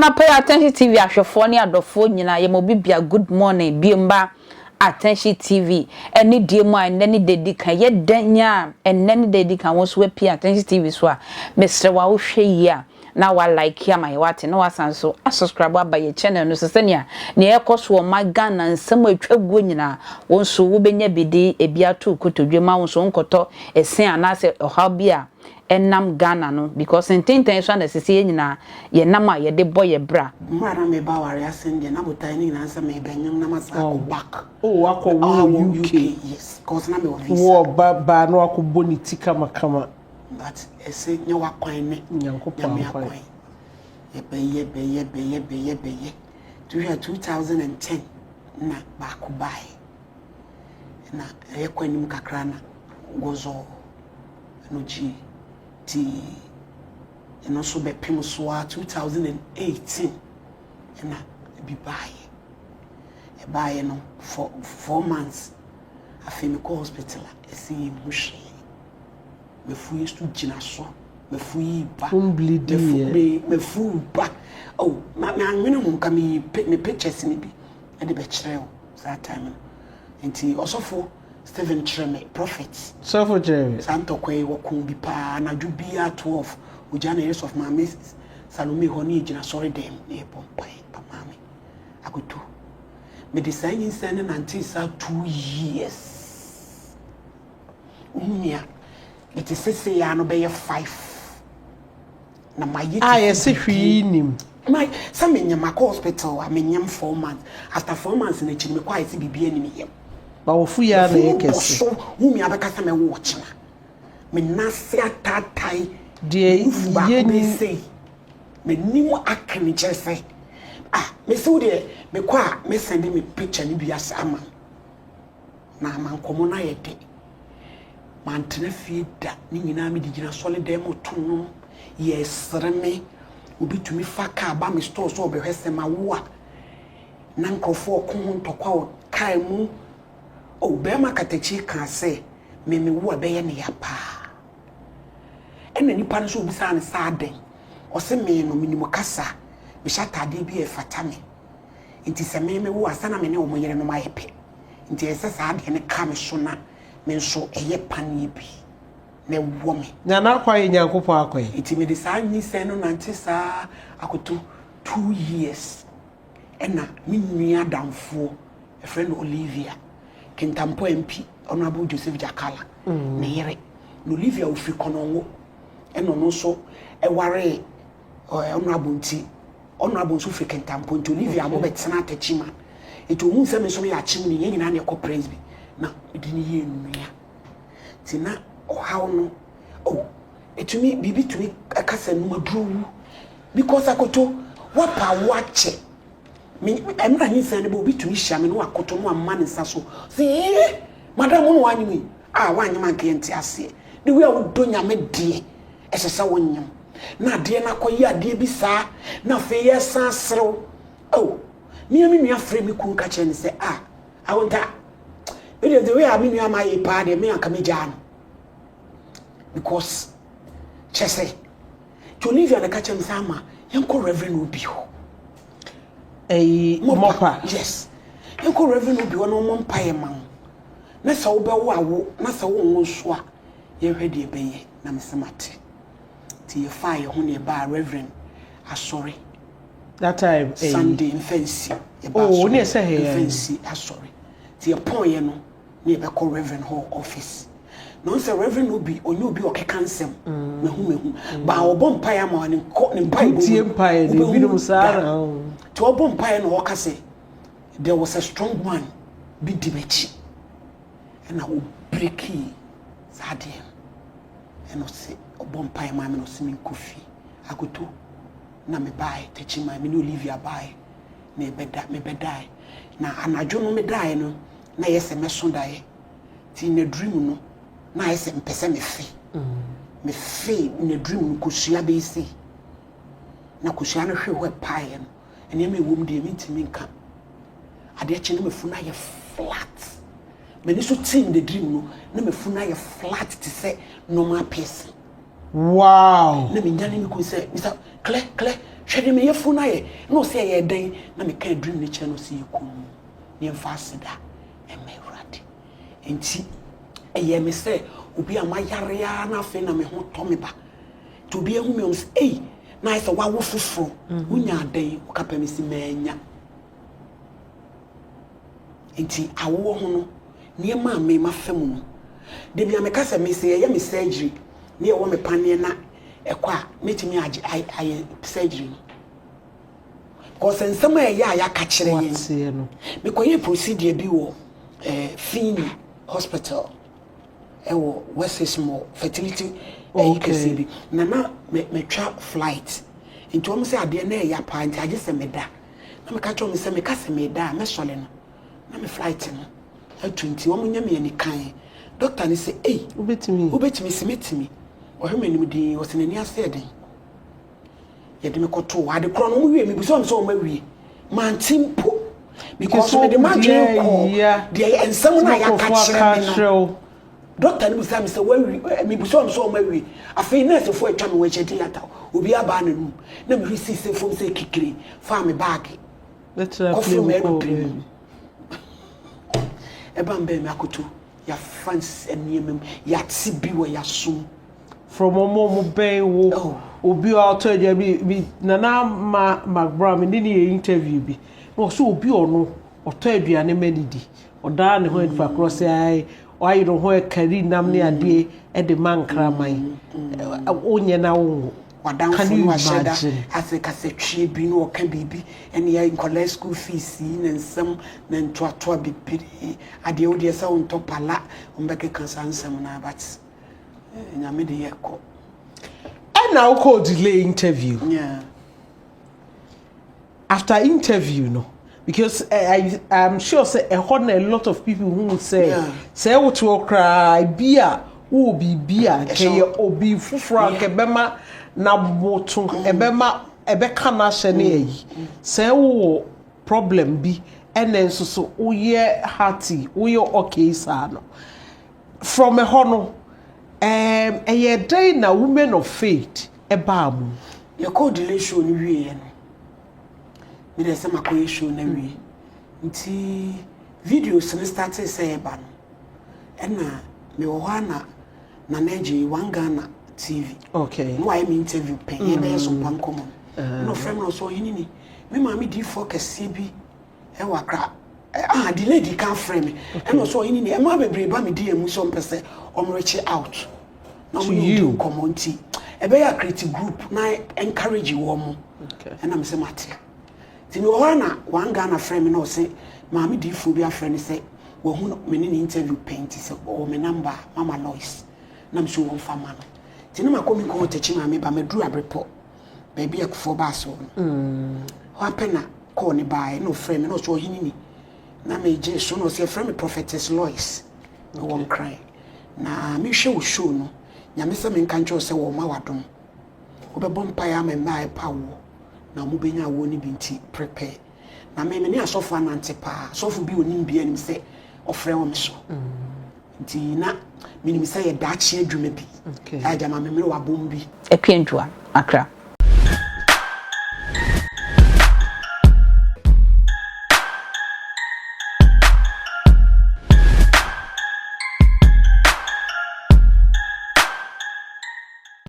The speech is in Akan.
na pay attention TV ahwefo ne adofo nyina ye mo bibia good morning biemba attention TV eni die mo eni dedi kan ye danya eni dedi kan wo so pay attention TV so a mesre wa wo hwe yi a na wa like ya my what na wasan so subscribe abaye channel no sesenia ne ekoso ma Ghana nsem atwaguo nyina won so wo benya bidi ebia to kotodwema won so nkoto esen anase ohabia enam Ghana no because intenten so na sese nyina ye nam a ye de boy bra mara me ba ware asende na botai ni na me benyam na masa ko back akọ UK yes cause na me visa wo ba no akọ boniti kama but ese nya wa kwan ne nyankopon kwan ye 2010 na ba ko bai na ye kwanim kakra na gozo no ji ti eno so be pem so 2018 na bi bai no for 4 months afemi ko hospital esi mushi me fu yestu gina so me fu yi ba me fu ba oh ma anwene hu ka me pictures ni bi e de be kire o that time enti osofo Stephen Treme prophets sofo Jeremy santo kwe wokun bi pa na dubia 12 ojana years of my miss Salome honi gina sorry dem e pompai pa mami agoto me design in sending until 2 years umia it is say ya no be 5 na my yes hwi nim my some in my hospital I mean 4 months after 4 months na chiri me kwa isi bibia ni me ba wo fu ya na yekese so umia be kasa me wo chima me nase atatai de ye ni say me nimu akani chese me so de me kwa me send me picture ni bia sama na man komo na ye de mantena fie da ni nyina me digina solid dem otono yesre me obitumi fa ka ba me store so obehwese ma wo a na nkofo ko ntokwa o kai mu o be ma katachi kan se me wo be ye ne ya pa ena nipa no so obisa ne sa den o se me no minimo kasa me shatade bi e fata me nti se me wo asana me ne o moyere no ma yepe nti ese sa de ne ka me so na me so eye panie bi na wo me na kwaye nyankopon akwaye iti me de sa nyi se no nanti sa akoto 2 years ena me nua damfo a friend Olivia Kintampo MP Honorable Joseph Jakala na yere no Olivia ofi konongo eno no so e ware honorable so fi Kintampo nti Olivia mo betena atachima eti ohun se me so ya chim ni nyina na ekọ praise bi na edini ye nua tina ohaw no oh etumi bibi tumi akasa no maduru because akoto wapa wache me emra nyi sane bo bi tumi hia me no akoto no amma ne nsa so see madam no wanyimi wanyima nke nti ase de we awodo nyame de esesa wonyam na de na koyi ade bi saa na fe yesa serew oh me nua frɛ me kun ka che ne se I want that the way I mean you my party me aka me jano because chese to Olivia na kacha msama yanko Reverend Obi ho mopa yes yanko Reverend Obi ho no mompa ye man na sa wo be wo na sa wo nwo so a ye hwede be ye na mesemate ti ye fa ye ho ne ba Reverend asori that time Sunday in fancy ne say he fancy asori ti ye pon ye no ne be call Reverend Hall office no say Reverend Obi onye obi okeka nsem mehu ba obom pae ma ne pae tie pae de binum sara to obom pae no oka say there was a strong man bi dimechi and I will break it sadem and I say obom pae ma me no simi kofi akoto na me buy techi ma me no Olivia buy na me bedai na anadwo no me dai no na yese meso dai ti na dream no na yese mpese me fe na dream ko sua be isi na ko sua no hwe ho pae no ene me wom de mitimi nka ade achi no me fu na ye flat me ni so team the dream no na me fu na ye flat to say normal person wow na me nyane me ko say Mr. Clear hwede me yefu na ye no se ye den na me ka dream ni che no se yekum ni mfa aseda emerade enti eye me se obi amayare ya na afi na me ho to me ba to bi ehu me ums na isa wa wo fufuro unya den ukapa me si manya enti awo ho no ne ma me ma fam no de bia me ka se me se ye me surgery ne ye wo me panie na ekwa metimi aye surgery cause nsema ya ka kire yen me koye procedure bi wo Fini hospital ewo Westmore fertility okay na me twa flight into am say ade na ya pa nti age se me da na me ka cho me se me ka se me da me sole no na me flight no at20 wo nya me ani kan doctor ni say ubetimi se metimi o hwe manim din wo se nani ase den ye de me koto wa de kro no mo wie me bi so am so ma wie man timpo because me de ma dream ko de ensam na ya ka kire me doctor ni busa me say me bi so am so ma wie afei nurse fo atwa me wa che theater obi aba na nu na me hwisi se fom se kikire fa me bag let's play ko eba mbe me akoto ya fans eniem ya tibi wo ya sum from mo ben wo obi o to je bi nana magbra me ni interview bi no so obi ono o to aduane manidi o da ne ho fa cross ai o ayi no ho kari nam ne ade e de mankraman onye na wo wadanfo wa sheda ase kasetwie bi no ka bibi ene ya in school fees na nsam na ntoato bibiri ade wo de sa on topala ombeke kansansam na but nyame de yeko and now call delay interview after interview no because I'm sure say a lot of people who say what to cry bia wo bibia ke obi fufura ke bema na boto ebema ebeka na hye na yi say wo problem bi enen so woye hearty woye okay sa no from a hono a day na women of faith ebamu your code delay show ni wie no me dey say makoye show na wie nti videos ni start say eba no ena me wo hana na neji wangana TV okay no I mean interview pen e na so pam common no frame no so Oheneni me ma me di focus bi e wakra the lady can frame and also Oheneni e ma bebre ba me di emu so mpese reach out now you community e be ya creative group na encourage you wo okay and am say mate ti me wo na wangana frame no say ma me di fo bi a friend say wo hu me ni interview pen ti say o me number mama Lois na me so won fama no ti na makomi ko techi ma me ba me duru abrepo baby akufo ba so ho apena ko ni bae no friend no so Oheneni na me je so no say friend me prophetess Lois no one cry na me hwe wo show no nyame se me nka ncho se wo ma wadom obebo mpa ya me mai pa wo na mo benya wo ni binti prepare na me ni asofo anante pa asofo bi oni mbia nim se ofre wo me so nti na minim se ye dachi adwuma bi okay ajama me wa bombi ekwentua akra